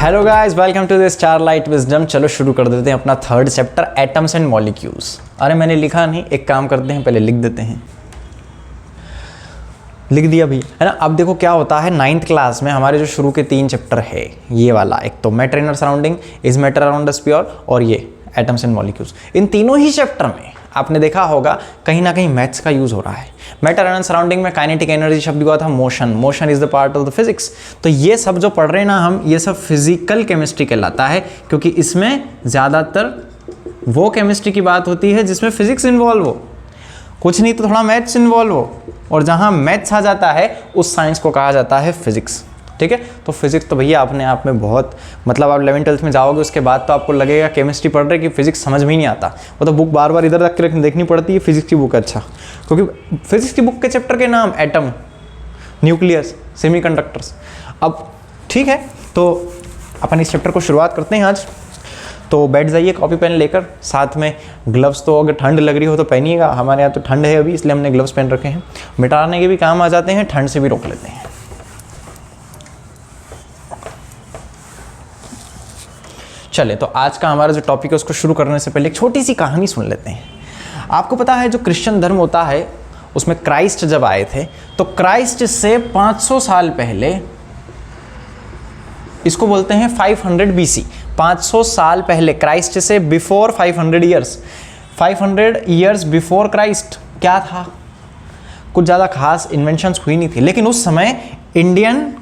Hello guys, welcome to the Starlight Wisdom. चलो शुरू कर देते हैं अपना third chapter, atoms and molecules. अरे मैंने लिखा नहीं, एक काम करते हैं, पहले लिख देते हैं। लिख दिया भी है ना। अब देखो क्या होता है, 9th क्लास में हमारे जो शुरू के 3 चैप्टर है, ये वाला एक तो matter in surrounding, is matter around us pure, और ये एटम्स एंड मॉलिक्यूल्स। इन तीनों ही चैप्टर में आपने देखा होगा कहीं ना कहीं मैथ्स का यूज हो रहा है। मैटर एंड सराउंडिंग में काइनेटिक एनर्जी शब्द हुआ था, motion, motion is the part of the physics. तो ये सब जो पढ़ रहे हैं ना हम, ये सब फिजिकल केमिस्ट्री कहलाता है, क्योंकि इसमें ज़्यादातर वो केमिस्ट्री की बात होती है जिसमें फिजिक्स इन्वॉल्व हो, कुछ नहीं तो थोड़ा मैथ्स इन्वॉल्व हो, और जहाँ मैथ्स आ जाता है उस साइंस को कहा जाता है फिजिक्स। ठीक है, तो फिजिक्स तो भैया अपने आप में बहुत, मतलब आप 11th-12th में जाओगे उसके बाद तो आपको लगेगा केमिस्ट्री पढ़ रहे कि फिजिक्स समझ में ही नहीं आता। वो तो बुक बार बार इधर रख के देखनी पड़ती है, फिजिक्स की बुक। अच्छा, क्योंकि फिजिक्स की बुक के चैप्टर के नाम एटम, न्यूक्लियस, सेमीकंडक्टर्स। अब ठीक है, तो अपन इस चैप्टर को शुरुआत करते हैं आज। तो बैठ जाइए कॉपी पेन लेकर, साथ में ग्लव्स, तो अगर ठंड लग रही हो तो पहनिएगा। हमारे यहाँ तो ठंड है अभी, इसलिए हमने ग्लव्स पहन रखे हैं। मिटाने के भी काम आ जाते हैं, ठंड से भी रोक लेते हैं। चले, तो आज का हमारा जो टॉपिक है उसको शुरू करने से पहले एक छोटी सी कहानी सुन लेते हैं। आपको पता है जो क्रिश्चियन धर्म होता है उसमें क्राइस्ट जब आए थे तो क्राइस्ट से 500 साल पहले, इसको बोलते हैं 500 BC, 500 साल पहले, क्राइस्ट से before 500 years, 500 years before Christ क्या था? कुछ ज़्यादा खास इन्वेंशंस हुई नहीं थी, लेकिन उस समय इंडियन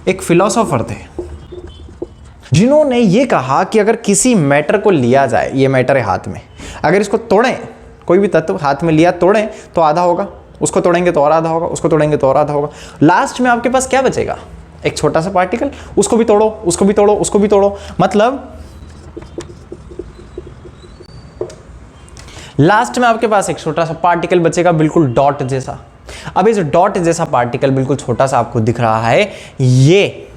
एक फिलोसोफर थे जिन्होंने ये कहा कि अगर किसी मैटर को लिया जाए, ये मैटर है हाथ में, अगर इसको तोड़ें, कोई भी तत्व हाथ में लिया तोड़ें तो आधा होगा, उसको तोड़ेंगे तो और आधा होगा, उसको तोड़ेंगे तो और आधा होगा, लास्ट में आपके पास क्या बचेगा? एक छोटा सा पार्टिकल। उसको भी तोड़ो, उसको भी तोड़ो, उसको भी तोड़ो, मतलब लास्ट में आपके पास एक छोटा सा पार्टिकल बचेगा, बिल्कुल डॉट जैसा। अब ये जो डॉट जैसा पार्टिकल बिल्कुल छोटा सा आपको दिख रहा है, ये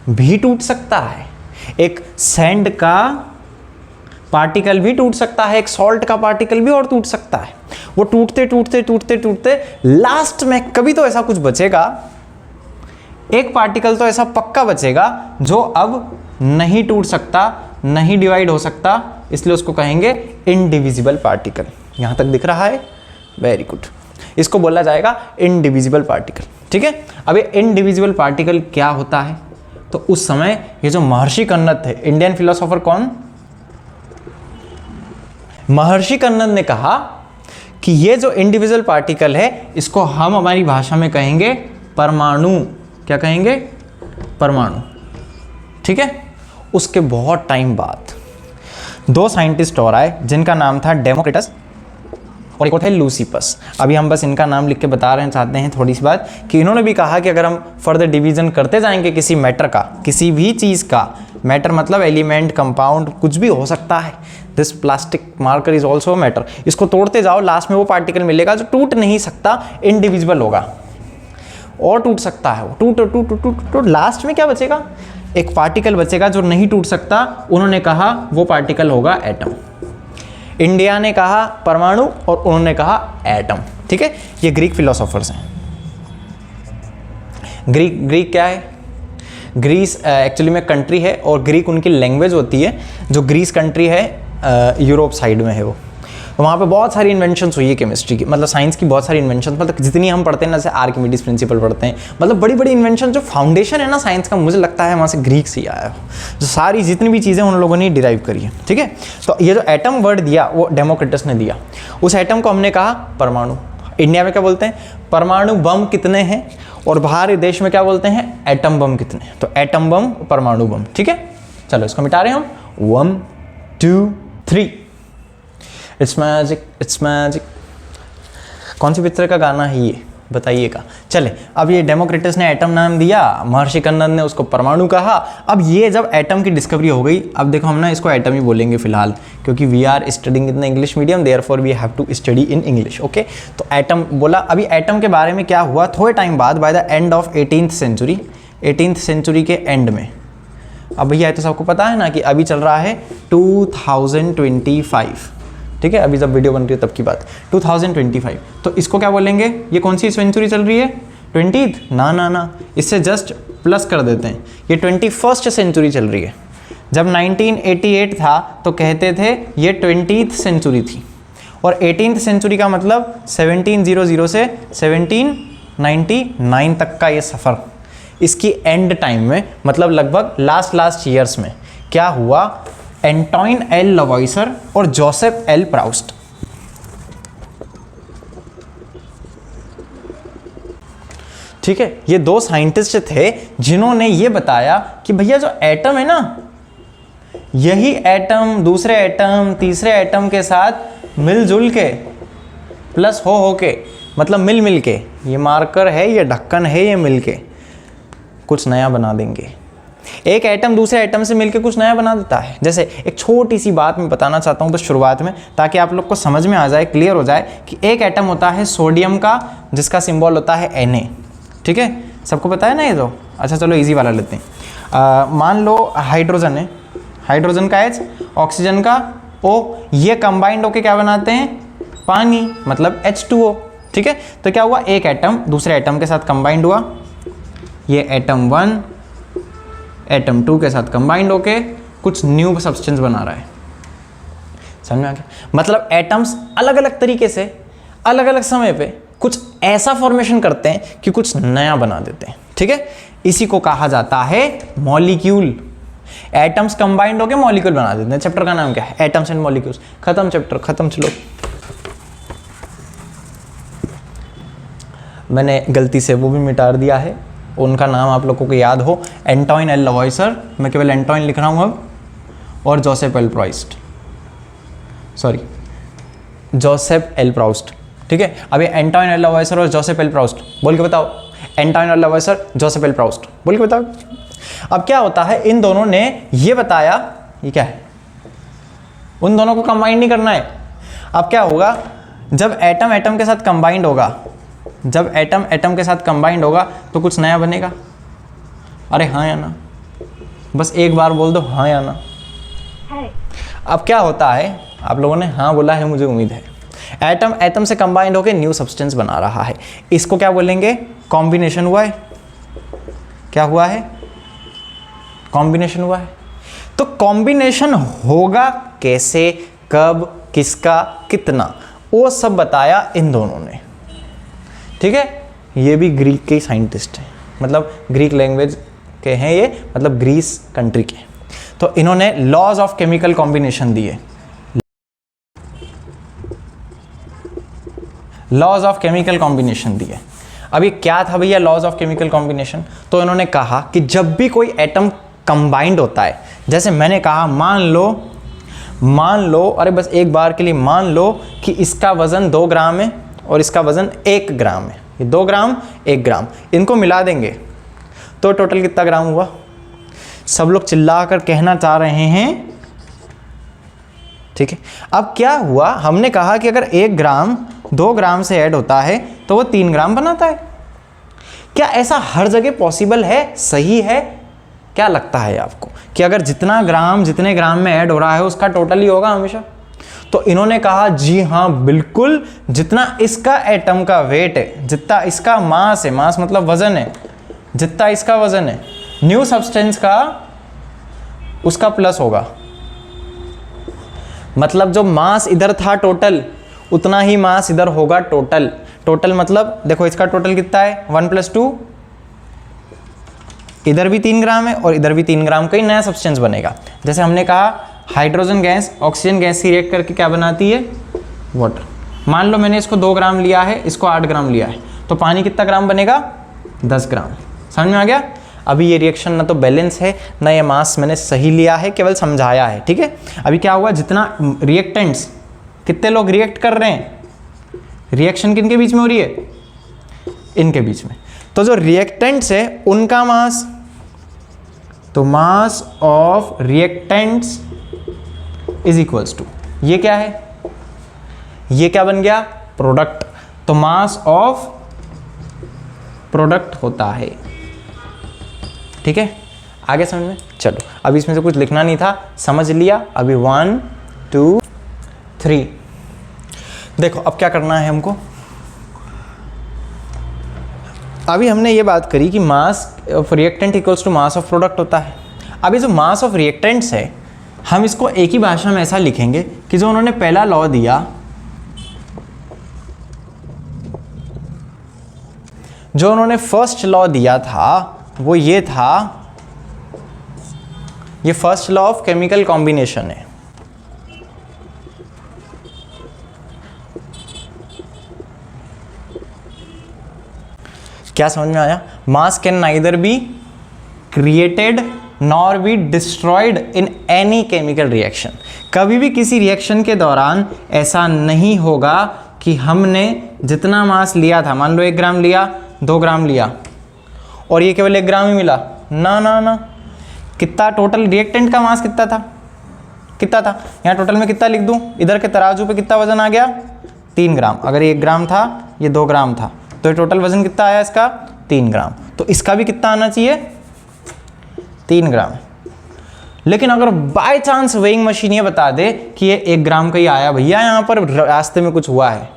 भी टूट सकता है। एक सैंड का पार्टिकल भी टूट सकता है, एक सॉल्ट का पार्टिकल भी और टूट सकता है। वो टूटते टूटते टूटते टूटते लास्ट में कभी तो ऐसा कुछ बचेगा, एक पार्टिकल तो ऐसा पक्का बचेगा जो अब नहीं टूट सकता, नहीं डिवाइड हो सकता, इसलिए उसको कहेंगे इनडिविजिबल पार्टिकल। यहां तक दिख रहा है? वेरी गुड, इसको बोला जाएगा इनडिविजिबल पार्टिकल। ठीक है, अब ये इनडिविजिबल पार्टिकल क्या होता है? तो उस समय ये जो महर्षि कन्नद थे, इंडियन फिलोसोफर कौन? महर्षि कन्नद ने कहा कि ये जो इंडिविजुअल पार्टिकल है इसको हम हमारी भाषा में कहेंगे परमाणु। क्या कहेंगे? परमाणु। ठीक है, उसके बहुत टाइम बाद 2 साइंटिस्ट और आए जिनका नाम था डेमोक्रिटस और एक और थे लूसिपस। अभी हम बस इनका नाम लिख के बता रहे हैं, चाहते हैं थोड़ी सी बात, कि इन्होंने भी कहा कि अगर हम फर्दर डिवीजन करते जाएंगे किसी मैटर का, किसी भी चीज़ का, मैटर मतलब एलिमेंट, कंपाउंड, कुछ भी हो सकता है, this plastic marker is also matter, इसको तोड़ते जाओ, लास्ट में वो पार्टिकल मिलेगा जो टूट नहीं सकता, इनडिविजिबल होगा, और टूट सकता है वो, टूट टूट टूट टूट टूट, लास्ट में क्या बचेगा? एक पार्टिकल बचेगा जो नहीं टूट सकता। उन्होंने कहा वो पार्टिकल होगा एटम। इंडिया ने कहा परमाणु और उन्होंने कहा एटम। ठीक है, ये ग्रीक फिलोसोफर्स हैं। ग्रीक क्या है? ग्रीस एक्चुअली में कंट्री है, और ग्रीक उनकी लैंग्वेज होती है। जो ग्रीस कंट्री है यूरोप साइड में है वो, वहाँ पे बहुत सारी इन्वेंशंस हुई है केमिस्ट्री की, मतलब साइंस की बहुत सारी इन्वेंशंस, मतलब जितनी हम पढ़ते हैं ना, जैसे आर्किमिडीज प्रिंसिपल पढ़ते हैं, मतलब बड़ी बड़ी इन्वेंशन, जो फाउंडेशन है ना साइंस का, मुझे लगता है वहाँ से ग्रीक से ही आया हो। जो सारी जितनी भी चीज़ें उन लोगों ने डिराइव करी है। ठीक है, तो ये जो एटम वर्ड दिया वो डेमोक्रिटस ने दिया। उस एटम को हमने कहा परमाणु। इंडिया में क्या बोलते हैं? परमाणु बम कितने हैं, और बाहर देश में क्या बोलते हैं? एटम बम कितने। तो एटम बम, परमाणु बम। ठीक है, चलो इसको मिटा रहे हैं हम। 1 2 3। It's magic, it's magic. कौन सी पिक्चर का गाना है ये, बताइएगा। चले, अब ये डेमोक्रिटस ने एटम नाम दिया, महर्षि कन्नद ने उसको परमाणु कहा। अब ये जब एटम की डिस्कवरी हो गई, अब देखो हम ना इसको एटम ही बोलेंगे फिलहाल, क्योंकि we are studying in the English medium, therefore we have to study in English. Okay, तो एटम बोला। अभी एटम के बारे में क्या हुआ, थोड़े टाइम बाद, by the end of 18th century, 18th century के एंड में, अब भैया तो सबको पता है ना कि अभी चल रहा है 2025। ठीक है, अभी जब वीडियो बन रही है तब की बात, 2025। तो इसको क्या बोलेंगे? ये कौन सी सेंचुरी चल रही है? 20th? ना ना ना, इससे जस्ट प्लस कर देते हैं। ये 21st सेंचुरी चल रही है। जब 1988 था तो कहते थे ये 20th सेंचुरी थी, और 18th सेंचुरी का मतलब 1700 से 1799 तक का ये सफ़र। इसकी एंड टाइम में मतलब लगभग लास्ट ईयर्स में क्या हुआ, एंटोइन एल लवॉइसर और जोसेफ एल प्राउस्ट, ठीक है, ये दो साइंटिस्ट थे जिन्होंने ये बताया कि भैया जो एटम है ना, यही एटम दूसरे एटम तीसरे एटम के साथ मिलजुल के प्लस हो के, मतलब मिल के, ये मार्कर है, ये ढक्कन है, ये मिल के कुछ नया बना देंगे। एक एटम दूसरे एटम से मिलकर कुछ नया बना देता है। जैसे एक छोटी सी बात मैं बताना चाहता हूँ बस शुरुआत में, ताकि आप लोग को समझ में आ जाए, क्लियर हो जाए कि एक एटम होता है सोडियम का, जिसका सिंबल होता है Na, ठीक है, सबको पता है ना ये तो। अच्छा चलो इजी वाला लेते हैं। मान लो हाइड्रोजन है, हाइड्रोजन का H, ऑक्सीजन का O, ये कंबाइंड होके क्या बनाते हैं, पानी, मतलब H2O, ठीक है। तो क्या हुआ, एक एटम दूसरे एटम के साथ कंबाइंड हुआ, ये एटम 1 एटम 2 के साथ कंबाइंड होके कुछ न्यू सब्सटेंस बना रहा है। समझ में आ गया, मतलब एटम्स अलग अलग तरीके से अलग अलग समय पे कुछ ऐसा फॉर्मेशन करते हैं कि कुछ नया बना देते हैं, ठीक है। इसी को कहा जाता है मॉलिक्यूल। एटम्स कंबाइंड होके मॉलिक्यूल बना देते हैं। चैप्टर का नाम क्या है, एटम्स एंड मॉलिक्यूल्स। खत्म चैप्टर, खत्म। चलो मैंने गलती से वो भी मिटा दिया है, उनका नाम आप लोगों को याद हो, एंटोइन एल लवॉइसर, मैं केवल एंटोइन लिख रहा हूँ अब, और Joseph L Proust, sorry Joseph L Proust, ठीक है। अभी एंटोइन एल लवॉइसर और जोसेफ एल प्राउस्ट बोल के बताओ, Antoine L Lavoisier Joseph L Proust बोल के बताओ। अब क्या होता है, इन दोनों ने ये बताया, ये क्या है, उन दोनों को कंबाइन नहीं करना है। अब क्या होगा, जब एटम एटम के साथ कंबाइंड होगा, जब एटम एटम के साथ कंबाइंड होगा तो कुछ नया बनेगा। अरे हाँ या ना, बस एक बार बोल दो हाँ या ना। अब क्या होता है, आप लोगों ने हाँ बोला है, मुझे उम्मीद है। एटम एटम से कंबाइंड होकर न्यू सब्सटेंस बना रहा है, इसको क्या बोलेंगे, कॉम्बिनेशन हुआ है। क्या हुआ है, कॉम्बिनेशन हुआ है। तो कॉम्बिनेशन होगा कैसे, कब, किसका, कितना, वो सब बताया इन दोनों ने, ठीक है। ये भी ग्रीक के साइंटिस्ट हैं, मतलब ग्रीक लैंग्वेज के हैं ये, मतलब ग्रीस कंट्री के। तो इन्होंने लॉज ऑफ केमिकल कॉम्बिनेशन दिए, लॉज ऑफ केमिकल कॉम्बिनेशन दिए। अब ये क्या था भैया लॉज ऑफ केमिकल कॉम्बिनेशन, तो इन्होंने कहा कि जब भी कोई एटम कंबाइंड होता है, जैसे मैंने कहा मान लो, अरे बस एक बार के लिए मान लो कि इसका वजन 2 ग्राम है और इसका वजन 1 ग्राम है, ये 2 ग्राम 1 ग्राम, इनको मिला देंगे तो टोटल कितना ग्राम हुआ। सब लोग चिल्ला कर कहना चाह रहे हैं, ठीक है। अब क्या हुआ, हमने कहा कि अगर 1 ग्राम 2 ग्राम से ऐड होता है तो वो 3 ग्राम बनाता है। क्या ऐसा हर जगह पॉसिबल है, सही है, क्या लगता है आपको कि अगर जितने ग्राम में ऐड हो रहा है उसका टोटल ही होगा हमेशा? तो इन्होंने कहा जी हाँ बिल्कुल, जितना इसका एटम का वेट है, जितना इसका मास है, मास मतलब वजन है, जितना इसका वजन है न्यू सब्सटेंस का उसका प्लस होगा। मतलब जो मास इधर था टोटल, उतना ही मास इधर होगा टोटल। टोटल मतलब देखो इसका टोटल कितना है, 1 + 2, इधर भी 3 ग्राम है और इधर भी 3 ग्राम का ही नया सब्सटेंस बनेगा। जैसे हमने कहा हाइड्रोजन गैस ऑक्सीजन गैस से रिएक्ट करके क्या बनाती है, वाटर। मान लो मैंने इसको 2 ग्राम लिया है, इसको 8 ग्राम लिया है, तो पानी कितना ग्राम बनेगा, 10 ग्राम। समझ में आ गया। अभी ये रिएक्शन ना तो बैलेंस है ना ये मास मैंने सही लिया है, केवल समझाया है, ठीक है। अभी क्या हुआ, जितना रिएक्टेंट्स, कितने लोग रिएक्ट कर रहे हैं, रिएक्शन किनके बीच में हो रही है, इनके बीच में। तो जो रिएक्टेंट्स है उनका मास, तो mass of reactants is equals to, ये क्या है, ये क्या बन गया, प्रोडक्ट। तो मास ऑफ प्रोडक्ट होता है, ठीक है। आगे समझ में, चलो अभी इसमें से कुछ लिखना नहीं था, समझ लिया। अभी 1 2 3 देखो अब क्या करना है हमको। अभी हमने ये बात करी कि mass of reactant equals to mass of product होता है। अभी जो मास ऑफ रिएक्टेंट्स है, हम इसको एक ही भाषा में ऐसा लिखेंगे कि जो उन्होंने पहला लॉ दिया, जो उन्होंने फर्स्ट लॉ दिया था वो ये था, ये first law of chemical combination है। क्या समझ में आया? मास can neither be created nor be destroyed in any chemical reaction. कभी भी किसी रिएक्शन के दौरान ऐसा नहीं होगा कि हमने जितना मास लिया था, मान लो 1 ग्राम लिया, 2 ग्राम लिया और ये केवल 1 ग्राम ही मिला, ना ना ना। कितना टोटल रिएक्टेंट का मास कितना था, कितना था? यहाँ टोटल में कितना लिख दूँ? इधर के तराजू पे कितना वजन आ गया? 3 ग्राम। अगर ये 1 ग्राम था, ये 2 ग्राम था, तो ये टोटल वजन कितना आया इसका? 3 ग्राम। तो इसका भी कितना आना चाहिए? 3 ग्राम। लेकिन अगर बाय चांस वेइंग मशीन ये बता दे कि ये 1 ग्राम का ही आया भैया, यहाँ पर रास्ते में कुछ हुआ है,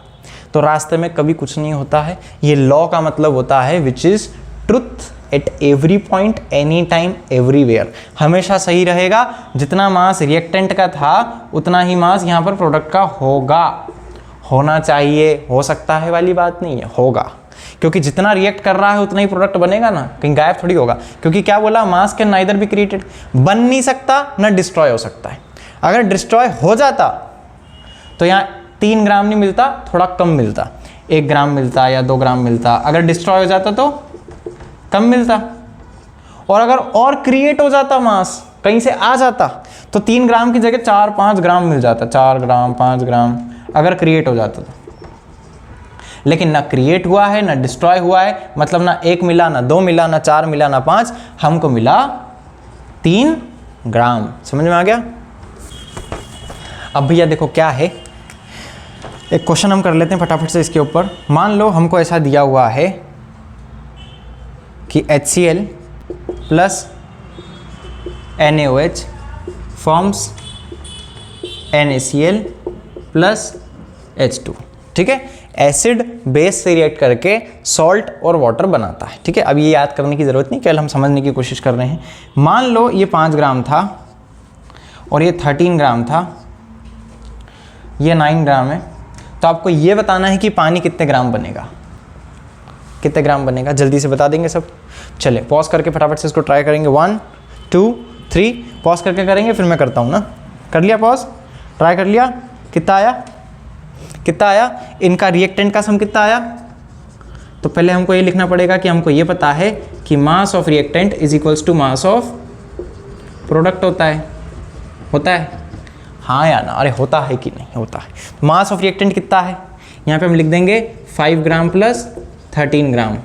तो रास्ते में कभी कुछ नहीं होता है। ये लॉ का मतलब होता है which is truth at every point, any time, everywhere. हमेशा सही रहेगा। जितना मास रिएक्टेंट का था उतना ही मास यहाँ पर प्रोडक्ट का होगा। होना चाहिए, हो सकता है वाली बात नहीं है, होगा। क्योंकि जितना रिएक्ट कर रहा है उतना ही प्रोडक्ट बनेगा ना, कहीं गायब थोड़ी होगा। क्योंकि क्या बोला? मास कैन नाइदर बी क्रिएटेड, बन नहीं सकता ना डिस्ट्रॉय हो सकता है। अगर डिस्ट्रॉय हो जाता तो यहाँ 3 ग्राम नहीं मिलता, थोड़ा कम मिलता, 1 ग्राम मिलता या 2 ग्राम मिलता। अगर डिस्ट्रॉय हो जाता तो कम मिलता। और अगर और क्रिएट हो जाता, मास कहीं से आ जाता, तो 3 ग्राम की जगह 4-5 ग्राम मिल जाता, 4 ग्राम 5 ग्राम अगर क्रिएट हो जाता तो। लेकिन ना क्रिएट हुआ है ना डिस्ट्रॉय हुआ है, मतलब ना 1 मिला ना 2 मिला ना 4 मिला ना 5, हमको मिला 3 ग्राम। समझ में आ गया? अब भैया देखो क्या है, एक क्वेश्चन हम कर लेते हैं फटाफट से इसके ऊपर। मान लो हमको ऐसा दिया हुआ है कि HCl plus NaOH forms NaCl plus H2। ठीक है, एसिड बेस से रिएक्ट करके सॉल्ट और वाटर बनाता है। ठीक है, अब ये याद करने की ज़रूरत नहीं, केवल हम समझने की कोशिश कर रहे हैं। मान लो ये 5 ग्राम था और ये 13 ग्राम था, ये 9 ग्राम है, तो आपको ये बताना है कि पानी कितने ग्राम बनेगा, कितने ग्राम बनेगा। जल्दी से बता देंगे सब। चले पॉज करके फटाफट से इसको ट्राई करेंगे। 1 2 3 पॉज करके करेंगे, फिर मैं करता हूँ ना। कर लिया पॉज, ट्राई कर लिया। कितना आया? कितना आया? इनका रिएक्टेंट का सम कितना आया? तो पहले हमको ये लिखना पड़ेगा कि हमको ये पता है कि mass of reactant is equals to mass of product होता है। होता है? हाँ या ना? अरे होता है कि नहीं? होता है। मास ऑफ रिएक्टेंट कितना है? यहाँ पे हम लिख देंगे 5 ग्राम प्लस 13 ग्राम।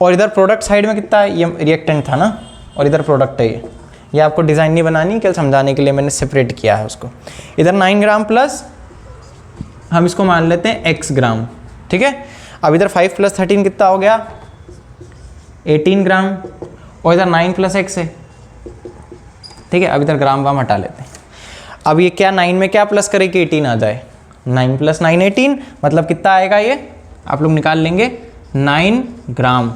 और इधर प्रोडक्ट साइड में कितना है? ये रिएक्टेंट था ना, और इधर प्रोडक्ट है। ये आपको डिज़ाइन नहीं बनानी, केवल समझाने के लिए मैंने सेपरेट किया है उसको। इधर 9 ग्राम प्लस, हम इसको मान लेते हैं x ग्राम। ठीक है, अब इधर 5 प्लस 13 कितना हो गया? 18 ग्राम। और इधर 9 प्लस x है। ठीक है, अब इधर ग्राम वाम हटा लेते हैं। अब ये क्या 9 में क्या प्लस करे कि 18 आ जाए? 9 प्लस 9 18, मतलब कितना आएगा? ये आप लोग निकाल लेंगे 9 ग्राम।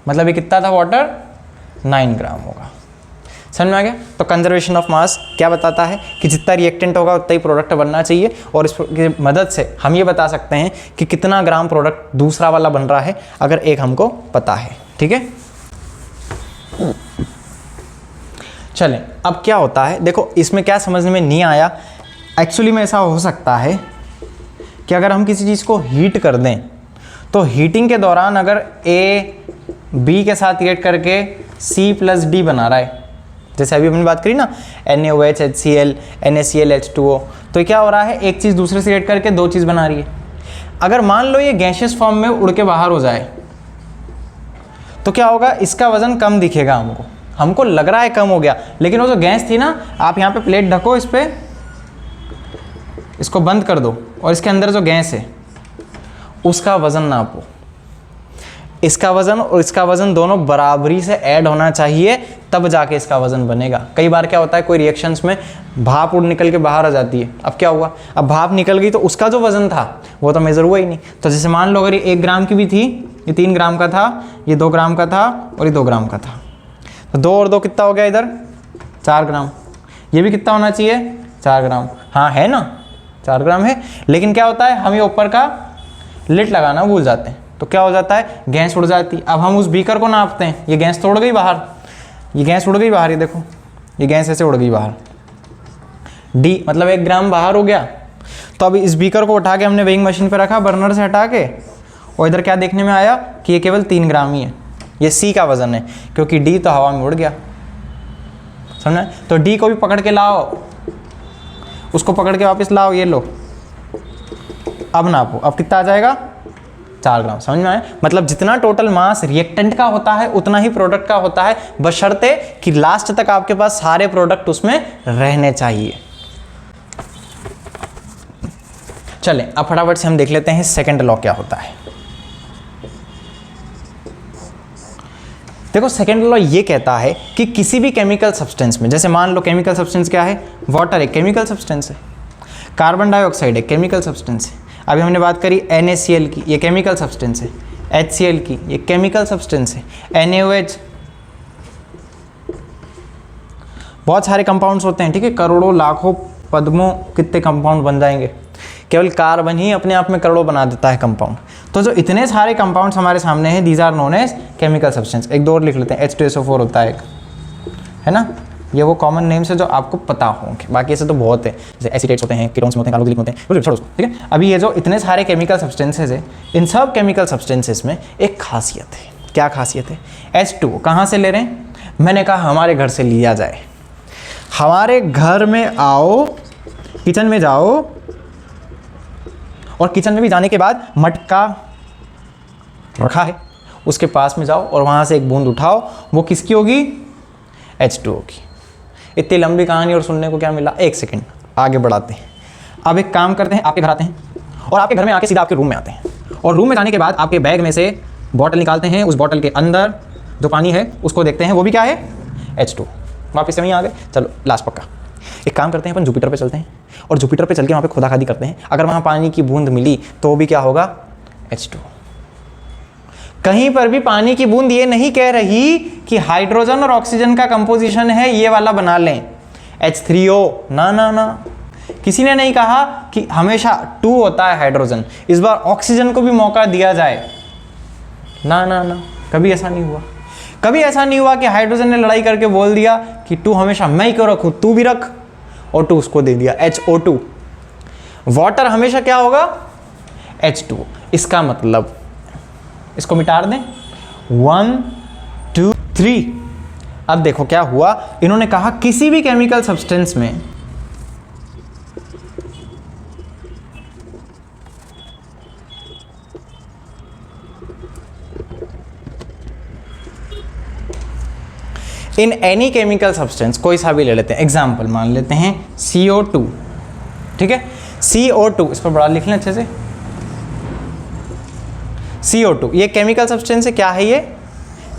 मतलब ये कितना था? वाटर 9 ग्राम होगा। समझ में आ गया? तो कंजर्वेशन ऑफ मास क्या बताता है कि जितना रिएक्टेंट होगा उतना ही प्रोडक्ट बनना चाहिए। और इसकी मदद से हम ये बता सकते हैं कि कितना ग्राम प्रोडक्ट दूसरा वाला बन रहा है, अगर एक हमको पता है। ठीक है, चलें अब क्या होता है, देखो इसमें क्या समझने में नहीं आया। एक्चुअली में ऐसा हो सकता है कि अगर हम किसी चीज़ को हीट कर दें, तो हीटिंग के दौरान अगर A B के साथ रिएक्ट करके C प्लस D बना रहा है, जैसे अभी हमने बात करी ना NaOH HCl NaCl H2O, तो क्या हो रहा है? एक चीज़ दूसरे से रिएक्ट करके 2 चीज़ बना रही है। अगर मान लो ये गैसियस फॉर्म में उड़ के बाहर हो जाए तो क्या होगा? इसका वजन कम दिखेगा हमको, हमको लग रहा है कम हो गया, लेकिन वो जो गैस थी ना, आप यहाँ पे प्लेट ढको, इस पे इसको बंद कर दो और इसके अंदर जो गैस है उसका वजन नापो। इसका वजन और इसका वजन दोनों बराबरी से ऐड होना चाहिए, तब जाके इसका वजन बनेगा। कई बार क्या होता है, कोई रिएक्शंस में भाप उड़ निकल के बाहर आ जाती है। अब क्या हुआ? अब भाप निकल गई तो उसका जो वजन था वो तो मेजर हुआ ही नहीं। तो जैसे मान लो अगर ये 1 ग्राम की भी थी, ये 3 ग्राम का था, ये 2 ग्राम का था और ये 2 ग्राम का था। तो 2 और 2 कितना हो गया इधर? 4 ग्राम। ये भी कितना होना चाहिए? 4 ग्राम। हाँ है ना, 4 ग्राम है। लेकिन क्या होता है, हम ये ऊपर का लिड लगाना भूल जाते हैं, तो क्या हो जाता है, गैस उड़ जाती है। अब हम उस बीकर को नापते हैं, ये गैस तो उड़ गई बाहर, ये गैस उड़ गई बाहर, ये देखो ये गैस ऐसे उड़ गई बाहर, डी मतलब 1 ग्राम बाहर हो गया। तो अब इस बीकर को उठा के हमने वेइंग मशीन पे रखा, बर्नर से हटा के, और इधर क्या देखने में आया कि ये केवल 3 ग्राम ही है। ये सी का वजन है, क्योंकि डी तो हवा में उड़ गया, समझना? तो डी को भी पकड़ के लाओ, उसको पकड़ के वापस लाओ, ये लो। अब नापो, अब कितना आ जाएगा? 4 ग्राम। समझ में आया? मतलब जितना टोटल मास रिएक्टेंट का होता है उतना ही प्रोडक्ट का होता है, बशर्ते कि लास्ट तक आपके पास सारे प्रोडक्ट उसमें रहने चाहिए। चलें अब फटाफट से हम देख लेते हैं सेकंड लॉ क्या होता है। देखो सेकंड लॉ ये कहता है कि किसी भी केमिकल सब्सटेंस में, जैसे मान लो केमिकल सब्सटेंस क्या है, वाटर एक केमिकल सब्सटेंस है, कार्बन डाइऑक्साइड एक केमिकल सब्सटेंस है, अभी हमने बात करी NaCl की, ये केमिकल सब्सटेंस है, HCl की, ये केमिकल सब्सटेंस है, NaOH, बहुत सारे कंपाउंड्स होते हैं, ठीक है, करोड़ों लाखों पद्मों कितने कंपाउंड बन जाएंगे, केवल कार्बन ही अपने आप में करोड़ों बना देता है कंपाउंड। तो जो इतने सारे कंपाउंड्स हमारे सामने हैं, these are known as chemical substance. एक दो और लिख लेते हैं, H2SO4 होता है एक, है ना, ये वो कॉमन नेम्स है जो आपको पता होंगे, बाकी ऐसे तो बहुत है, जैसे एसिटेट्स होते हैं, कीटोन्स होते हैं, कार्बोक्सिलिक होते हैं, छोड़ो उसको, ठीक है। अभी ये जो इतने सारे केमिकल सब्सटेंसेज है, इन सब केमिकल सब्सटेंसेस में एक खासियत है। क्या खासियत है? H2 कहाँ से ले रहे हैं? मैंने कहा हमारे घर से लिया जाए। हमारे घर में आओ, किचन में जाओ, और किचन में भी जाने के बाद मटका रखा है, उसके पास में जाओ और वहाँ से एक बूंद उठाओ, वो किसकी होगी? H2O की। इतनी लंबी कहानी और सुनने को क्या मिला? एक सेकंड आगे बढ़ाते हैं। अब एक काम करते हैं, आपके घर आते हैं और आपके घर में आके सीधा आपके रूम में आते हैं, और रूम में जाने के बाद आपके बैग में से बॉटल निकालते हैं, उस बॉटल के अंदर जो पानी है उसको देखते हैं, वो भी क्या है? H2। वापस से वहीं आ गए। चलो लास्ट पक्का, एक काम करते हैं, अपन जुपिटर पे चलते हैं और जुपिटर पे चल के वहाँ पे खुदाखादी करते हैं। अगर वहाँ पानी की बूंद मिली तो भी क्या होगा? H2। कहीं पर भी पानी की बूंद ये नहीं कह रही कि हाइड्रोजन और ऑक्सीजन का कंपोजिशन है ये वाला बना लें H3O, ना ना ना, किसी ने नहीं कहा कि हमेशा 2 होता है हाइड्रोजन, इस बार ऑक्सीजन को भी मौका दिया जाए, ना ना ना, कभी ऐसा नहीं हुआ। कभी ऐसा नहीं हुआ कि हाइड्रोजन ने लड़ाई करके बोल दिया कि 2 हमेशा मैं ही क्यों रखूं, तू भी रख, और 2 उसको दे दिया HO2। वाटर हमेशा क्या होगा? H2। इसका मतलब इसको मिटा दें, 1 2 3। अब देखो क्या हुआ, इन्होंने कहा किसी भी केमिकल सब्सटेंस में इन एनी केमिकल सब्सटेंस, कोई सा भी ले लेते हैं, एग्जाम्पल मान लेते हैं CO2, ठीक है, CO2, इस पर बड़ा लिख लें अच्छे से, CO2 ये केमिकल सब्सटेंस है। क्या है ये?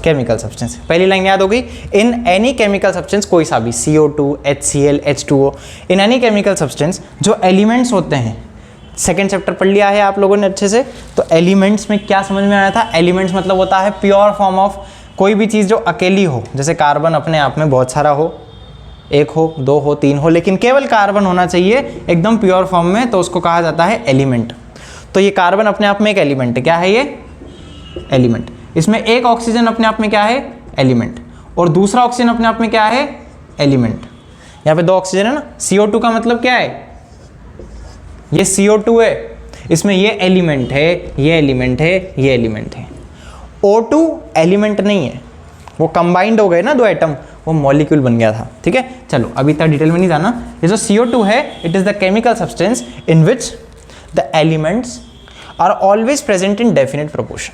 Chemical substance. पहली लाइन याद हो गई, इन एनी केमिकल सब्सटेंस, कोई सा भी, CO2, HCl, H2O, in any chemical substance जो एलिमेंट्स होते हैं, सेकेंड चैप्टर पढ़ लिया है आप लोगों ने अच्छे से, तो एलिमेंट्स में क्या समझ में आया था? एलिमेंट्स मतलब होता है प्योर फॉर्म ऑफ कोई भी चीज़ जो अकेली हो, जैसे कार्बन अपने आप में बहुत सारा हो, 1 हो, 2 हो, 3 हो, लेकिन केवल कार्बन होना चाहिए एकदम प्योर फॉर्म में, तो उसको कहा जाता है एलिमेंट। तो ये कार्बन अपने आप में एक एलिमेंट है। क्या है ये? एलिमेंट। इसमें एक ऑक्सीजन अपने आप में क्या है? एलिमेंट। और दूसरा ऑक्सीजन अपने आप में क्या है? एलिमेंट। यहाँ पे 2 ऑक्सीजन है ना, CO2 का मतलब क्या है? ये CO2 है, इसमें ये एलिमेंट है, ये एलिमेंट है, ये एलिमेंट है। O2 एलिमेंट नहीं है, वो कंबाइंड हो गए ना 2 एटम, वो मॉलिक्यूल बन गया था, ठीक है। चलो अभी तक डिटेल में नहीं जाना। ये जो CO2 है, it is the chemical substance in which the elements are always present in definite proportion.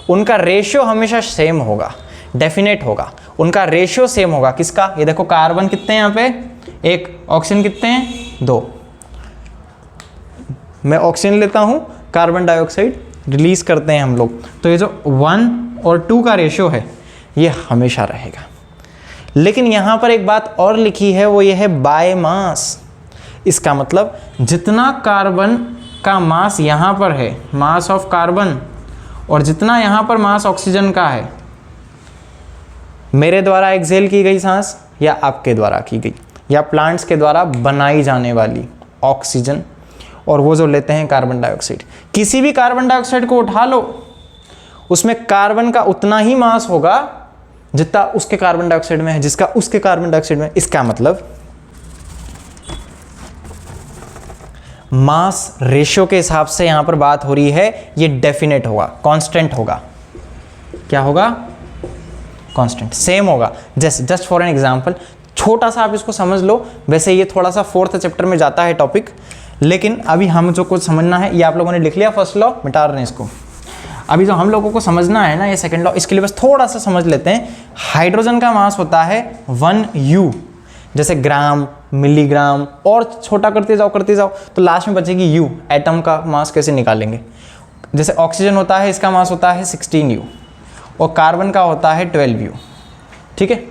उनका रेशियो हमेशा सेम होगा, डेफिनेट होगा, उनका रेशियो सेम होगा। किसका? ये देखो कार्बन कितने हैं यहाँ पे, 1, ऑक्सीजन कितने हैं, 2। मैं ऑक्सीजन लेता हूँ, कार्बन डाइऑक्साइड रिलीज करते हैं हम लोग, तो ये जो 1 और 2 का रेशियो है ये हमेशा रहेगा। लेकिन यहाँ पर एक बात और लिखी है, वो ये है बाय मास। इसका मतलब जितना कार्बन का मास यहाँ पर है, मास ऑफ कार्बन, और जितना यहाँ पर मास ऑक्सीजन का है, मेरे द्वारा एक्सहेल की गई सांस या आपके द्वारा की गई या प्लांट्स के द्वारा बनाई जाने वाली ऑक्सीजन, और वो जो लेते हैं कार्बन डाइऑक्साइड, किसी भी कार्बन डाइऑक्साइड को उठा लो, उसमें कार्बन का उतना ही मास होगा जितना उसके कार्बन डाइऑक्साइड में है, जिसका उसके कार्बन डाइऑक्साइड में। इसका मतलब मास रेशियो के हिसाब से यहां पर बात हो रही है, ये डेफिनेट होगा, कांस्टेंट होगा। क्या होगा? कांस्टेंट, सेम होगा। जस्ट फॉर एन एग्जांपल, छोटा सा आप इसको समझ लो। वैसे ये थोड़ा सा 4th चैप्टर में जाता है टॉपिक, लेकिन अभी हम जो कुछ समझना है, ये आप लोगों ने लिख लिया फर्स्ट लॉ, मिटा रहे हैं इसको। अभी जो हम लोगों को समझना है ना, ये सेकंड लॉ, इसके लिए बस थोड़ा सा समझ लेते हैं। हाइड्रोजन का मास होता है 1U, जैसे ग्राम, मिलीग्राम, और छोटा करते जाओ तो लास्ट में बचेगी U। एटम का मास कैसे निकालेंगे? जैसे ऑक्सीजन होता है, इसका मास होता है 16U, और कार्बन का होता है 12U। ठीक है,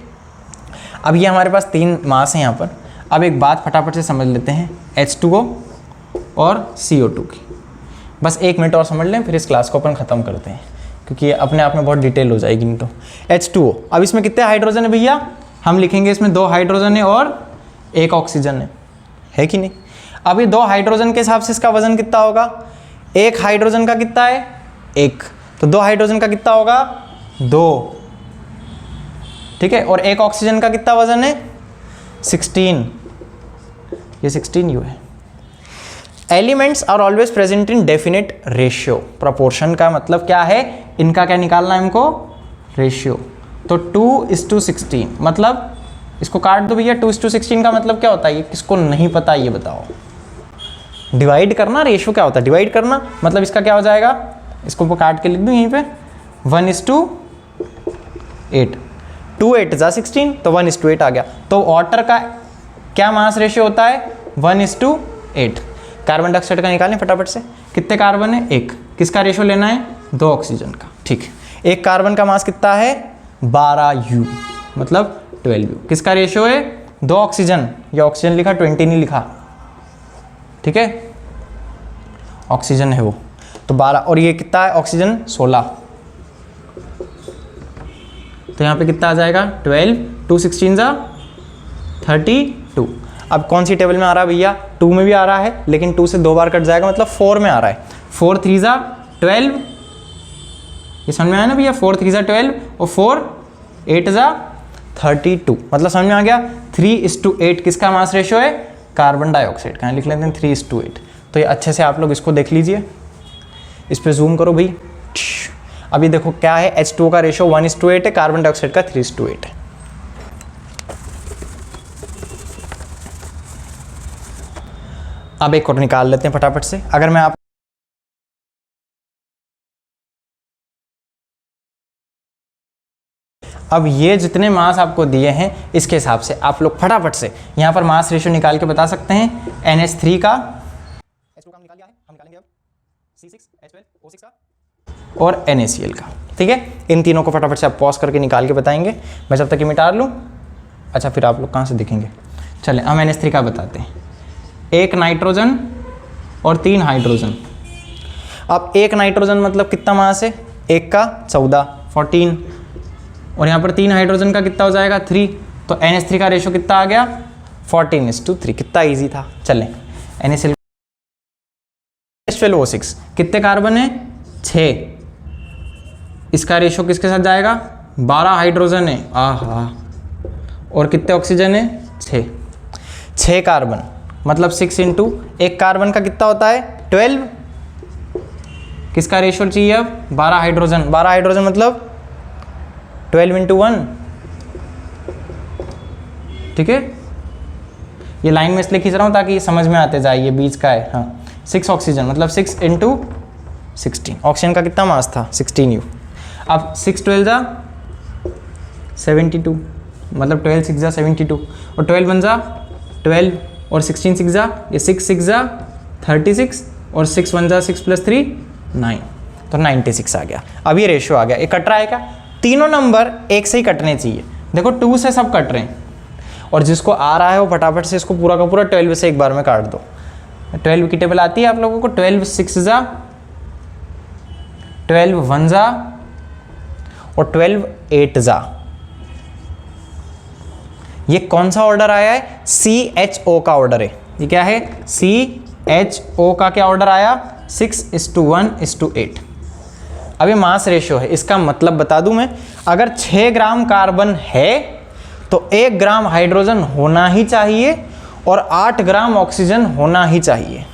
अब ये हमारे पास 3 मास हैं यहाँ पर। अब एक बात फटाफट से समझ लेते हैं, H2O और CO2 की। बस 1 मिनट और समझ लें, फिर इस क्लास को अपन ख़त्म करते हैं, क्योंकि ये अपने आप में बहुत डिटेल हो जाएगी। नहीं तो H2O, अब इसमें कितने हाइड्रोजन है भैया? हम लिखेंगे इसमें 2 हाइड्रोजन है और 1 ऑक्सीजन है कि नहीं? अब ये 2 हाइड्रोजन के हिसाब से इसका वजन कितना होगा? 1 हाइड्रोजन का कितना है? 1, तो 2 हाइड्रोजन का कितना होगा? 2। ठीक है, और 1 ऑक्सीजन का कितना वजन है? 16, ये 16U है। Elements are always present in definite ratio. Proportion का मतलब क्या है? इनका क्या निकालना है हमको? रेशियो। तो 2:16, मतलब इसको काट दो भैया। 2:16 का मतलब क्या होता है? ये किसको नहीं पता ये बताओ। डिवाइड करना, रेशियो क्या होता है? डिवाइड करना, मतलब इसका क्या हो जाएगा? इसको काट के लिख दूं यहीं पे, 1:8। 2 8 जा 16, तो 1:8 आ गया। तो वाटर का क्या मास रेशियो होता है? 1:8। कार्बन डाइऑक्साइड का निकालें फटाफट से। कितने कार्बन है? 1। किसका रेशियो लेना है? 2 ऑक्सीजन का। ठीक है, 1 कार्बन का मास कितना है? 12U, मतलब 12U। किसका रेशियो है? 2 ऑक्सीजन, या ऑक्सीजन लिखा, 20 नहीं लिखा। ठीक है, ऑक्सीजन है वो, तो 12, और ये कितना है? ऑक्सीजन 16, तो यहाँ पे कितना आ जाएगा? 12, 2 16 जा 32। अब कौन सी टेबल में आ रहा है भैया? 2 में भी आ रहा है, लेकिन 2 से 2 बार कट जाएगा, मतलब 4 में आ रहा है। 4 3 जा 12, ये समझ में आया ना भैया? 4 3 जा 12, और 4 8 जा 32, मतलब समझ में आ गया? 3:8 किसका मास रेशियो है? कार्बन डाइऑक्साइड का। लिख लेते हैं 3:8। तो ये अच्छे से आप लोग इसको देख लीजिए, इस पे जूम करो भाई। अभी देखो क्या है, H2O का रेशियो 1:8 है, कार्बन डाइऑक्साइड का 3:8 है। अब एक और निकाल लेते हैं फटाफट से। अगर मैं आप अब ये जितने मास आपको दिए हैं, इसके हिसाब से आप लोग फटाफट से यहाँ पर मास रेशियो निकाल के बता सकते हैं। NH3 का, H2 का निकाल लिया है, हम निकालेंगे अब C6H12O6 का, और NaCl का। ठीक है, इन तीनों को फटाफट से आप पॉज करके निकाल के बताएंगे। मैं जब तक ये मिटा लूँ। अच्छा, फिर आप लोग कहाँ से दिखेंगे? चलें, हम NH3 का बताते हैं। 1 नाइट्रोजन और 3 हाइड्रोजन। अब 1 नाइट्रोजन मतलब कितना मास है? 1 का 14, 14, और यहाँ पर 3 हाइड्रोजन का कितना हो जाएगा? 3। तो NH3 का रेशियो कितना आ गया? 14:3। कितना ईजी था। चलें, NaCl H12O6, कितने कार्बन है? 6। इसका रेशियो किसके साथ जाएगा? 12 हाइड्रोजन है, आहा, और कितने ऑक्सीजन है? 6। 6 कार्बन, मतलब 6 इंटू 1 कार्बन का कितना होता है? 12। किसका रेशियो चाहिए अब? 12 हाइड्रोजन। 12 हाइड्रोजन मतलब 12 इंटू 1। ठीक है, ये लाइन में इसलिए खींच रहा हूँ ताकि ये समझ में आते जाए, ये बीच का है। हाँ, 6 ऑक्सीजन मतलब 6 इंटू 16। ऑक्सीजन का कितना मास था? 16U। अब 6 12 जा 72, मतलब 12 6 जा 72, और 12 1 जा 12, और 16 6 जा, ये 6 6 जा 36, और 6 1 जा 6 + 3 9, तो 96 आ गया। अब ये रेशियो आ गया। ये कट रहा है क्या? तीनों नंबर एक से ही कटने चाहिए। देखो 2 से सब कट रहे हैं, और जिसको आ रहा है वो फटाफट से इसको पूरा का पूरा 12 से एक बार में काट दो। 12 की टेबल आती है आप लोगों को। 12 6 जा 12 वन जा और 12 8 जा। ये कौन सा ऑर्डर आया है? CHO का ऑर्डर है। ये क्या है? CHO का क्या ऑर्डर आया? 6:1:8। अब ये मास रेशियो है, इसका मतलब बता दूं मैं, अगर 6 ग्राम कार्बन है तो 1 ग्राम हाइड्रोजन होना ही चाहिए और 8 ग्राम ऑक्सीजन होना ही चाहिए।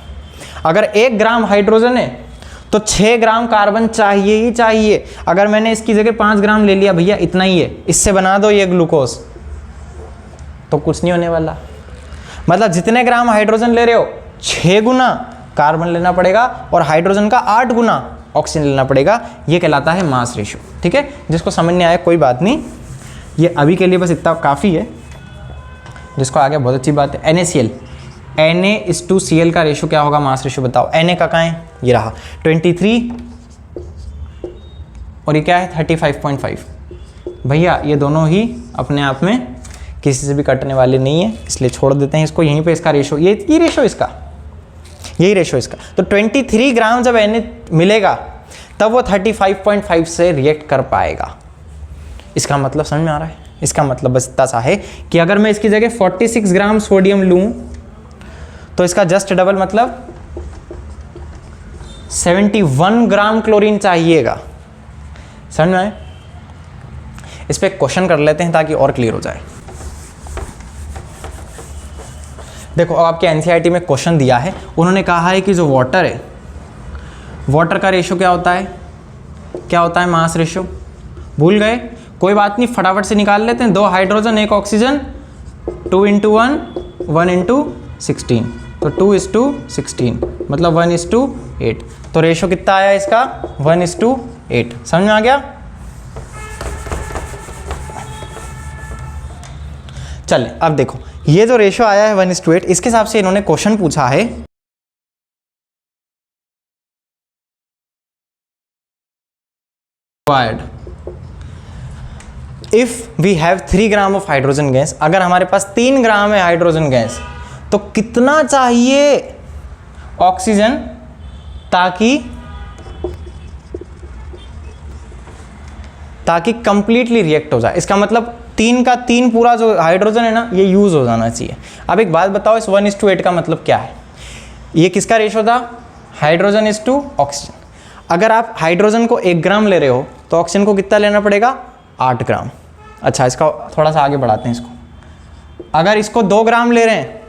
अगर 1 ग्राम हाइड्रोजन है तो 6 ग्राम कार्बन चाहिए ही चाहिए। अगर मैंने इसकी जगह 5 ग्राम ले लिया, भैया इतना ही है, इससे बना दो ये ग्लूकोज, तो कुछ नहीं होने वाला। मतलब जितने ग्राम हाइड्रोजन ले रहे हो 6 गुना कार्बन लेना पड़ेगा और हाइड्रोजन का 8 गुना ऑक्सीजन लेना पड़ेगा। ये कहलाता है मास रेशियो। ठीक है, जिसको समझ नहीं आया कोई बात नहीं, ये अभी के लिए बस इतना काफ़ी है। जिसको आगे बहुत अच्छी बात है, NaCl, Na:2Cl का रेशियो क्या होगा? मास रेशियो बताओ। Na का कहाँ है? ये रहा 23 और ये क्या है? 35.5। भैया ये दोनों ही अपने आप में किसी से भी कटने वाले नहीं है, इसलिए छोड़ देते हैं इसको। यहीं पे इसका रेशियो, ये रेशियो इसका, यही रेशियो इसका। तो 23 ग्राम जब Na मिलेगा तब वो 35.5 से रिएक्ट कर पाएगा। इसका मतलब समझ में आ रहा है? इसका मतलब बस इतना सा है कि अगर मैं इसकी जगह 46 ग्राम सोडियम लूं तो इसका जस्ट डबल, मतलब 71 ग्राम क्लोरीन चाहिएगा। समझ में आए? इस पर क्वेश्चन कर लेते हैं ताकि और क्लियर हो जाए। देखो, अब आपके एनसीईआरटी में क्वेश्चन दिया है, उन्होंने कहा है कि जो वाटर है, वाटर का रेशियो क्या होता है? क्या होता है मास रेशियो? भूल गए? कोई बात नहीं, फटाफट से निकाल लेते हैं। 2 हाइड्रोजन 1 ऑक्सीजन, 2 × 1 1 × 16, तो 2:16, मतलब 1:8। तो रेशियो कितना आया इसका? 1:8। समझ में आ गया? चले अब देखो, ये जो रेशियो आया है 1:8, इसके हिसाब से इन्होंने क्वेश्चन पूछा है if we have 3 gram of hydrogen gas, अगर हमारे पास 3 ग्राम है हाइड्रोजन गैस, तो कितना चाहिए ऑक्सीजन ताकि कंप्लीटली रिएक्ट हो जाए? इसका मतलब 3 का 3 पूरा जो हाइड्रोजन है ना, ये यूज हो जाना चाहिए। अब एक बात बताओ, इस 1:8 का मतलब क्या है? ये किसका रेशियो था? Hydrogen is to oxygen. अगर आप हाइड्रोजन को 1 ग्राम ले रहे हो तो ऑक्सीजन को कितना लेना पड़ेगा? 8 ग्राम। अच्छा, इसका थोड़ा सा आगे बढ़ाते हैं इसको। अगर इसको 2 ग्राम ले रहे हैं,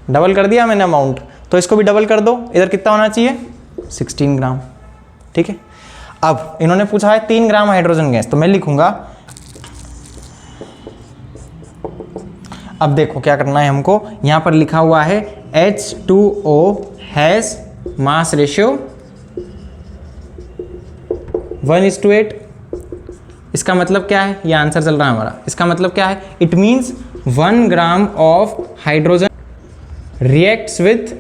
डबल कर दिया मैंने अमाउंट, तो इसको भी डबल कर दो। इधर कितना होना चाहिए? 16 ग्राम। ठीक है, अब इन्होंने पूछा है 3 ग्राम हाइड्रोजन गैस, तो मैं लिखूंगा, अब देखो क्या करना है हमको। यहां पर लिखा हुआ है H2O हैज मास रेशियो 1:8। इसका मतलब क्या है? ये आंसर चल रहा है हमारा। इसका मतलब क्या है? It means 1 gram of hydrogen reacts with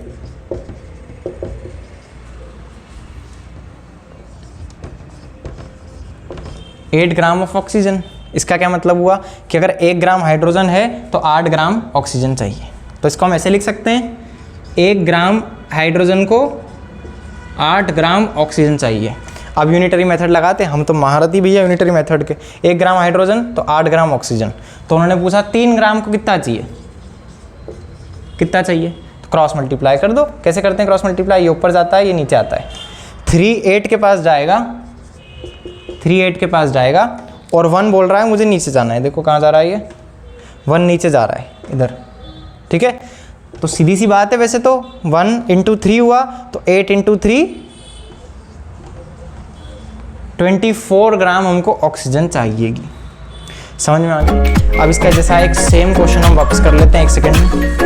8 gram of oxygen. इसका क्या मतलब हुआ कि अगर 1 ग्राम हाइड्रोजन है तो 8 ग्राम ऑक्सीजन चाहिए। तो इसको हम ऐसे लिख सकते हैं, 1 ग्राम हाइड्रोजन को 8 ग्राम ऑक्सीजन चाहिए। अब यूनिटरी मेथड लगाते हैं, हम तो महारथी भैया यूनिटरी मेथड के। 1 ग्राम हाइड्रोजन तो 8 ग्राम ऑक्सीजन। तो उन्होंने पूछा 3 ग्राम को कितना चाहिए? कितना चाहिए? तो क्रॉस मल्टीप्लाई कर दो। कैसे करते हैं क्रॉस मल्टीप्लाई? ये ऊपर जाता है, ये नीचे आता है। 3 8 के पास जाएगा, 3 8 के पास जाएगा, और 1 बोल रहा है मुझे नीचे जाना है। देखो कहाँ जा रहा है, ये 1 नीचे जा रहा है इधर। ठीक है, तो सीधी सी बात है। वैसे तो 1 × 3 हुआ तो 8 × 3 24 ग्राम हमको ऑक्सीजन चाहिएगी। समझ में आ गया? अब इसका जैसा एक सेम क्वेश्चन हम वापस कर लेते हैं, 1 सेकेंड में।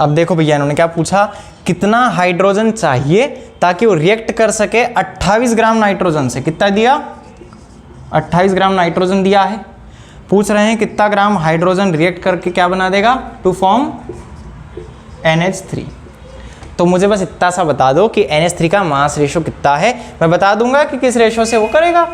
अब देखो भैया, इन्होंने क्या पूछा, कितना हाइड्रोजन चाहिए ताकि वो रिएक्ट कर सके 28 ग्राम नाइट्रोजन से। कितना दिया? 28 ग्राम नाइट्रोजन दिया है। पूछ रहे हैं कितना ग्राम हाइड्रोजन रिएक्ट करके क्या बना देगा? To form NH3। तो मुझे बस इतना सा बता दो कि NH3 का मास रेशो कितना है, मैं बता दूंगा कि किस रेशो से वो करेगा,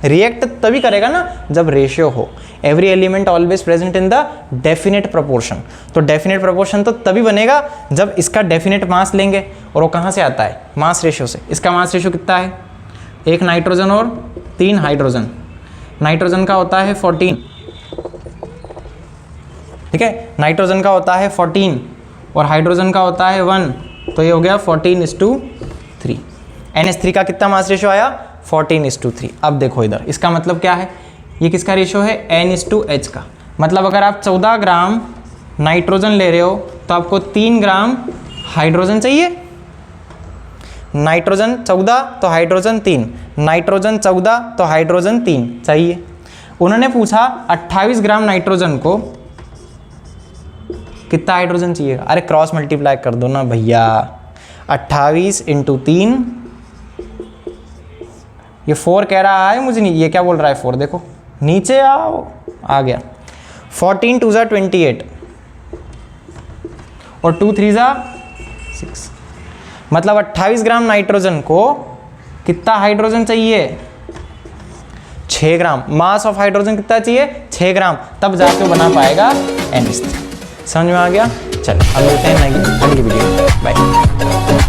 रिएक्ट तभी करेगा ना जब रेशियो हो। Every element always present in the definite proportion, तो डेफिनेट प्रोपोर्शन तो तभी बनेगा जब इसका डेफिनेट मास लेंगे, और वो कहाँ से आता है, मास रेशियो से। इसका मास रेशियो कितना है, 1 नाइट्रोजन और 3 हाइड्रोजन, नाइट्रोजन का होता है 14, ठीक है, नाइट्रोजन का होता है 14 और हाइड्रोजन का होता है 1, तो ये हो गया 14:3। NH3 का कितना मास रेशियो आया, 14:3। अब देखो इधर, इसका मतलब क्या है, ये किसका रेशियो है, N/H का। मतलब अगर आप 14 ग्राम नाइट्रोजन ले रहे हो तो आपको 3 ग्राम हाइड्रोजन चाहिए, नाइट्रोजन 14 तो हाइड्रोजन 3, नाइट्रोजन 14 तो हाइड्रोजन 3 चाहिए। उन्होंने पूछा 28 ग्राम नाइट्रोजन को कितना हाइड्रोजन चाहिए, अरे क्रॉस मल्टीप्लाई कर दो ना भैया, 28 × 3, ये 4 कह रहा है मुझे, नहीं ये क्या बोल रहा है 4, देखो नीचे आओ, आ गया, 14 2 = 28 और 2 3 = 6, मतलब 28 ग्राम नाइट्रोजन को कितना हाइड्रोजन चाहिए, 6 ग्राम। मास ऑफ हाइड्रोजन कितना चाहिए, 6 ग्राम, तब जाके बना पाएगा NH3। समझ में आ गया। चलो अब मिलते हैं अगली वीडियो में, बाय।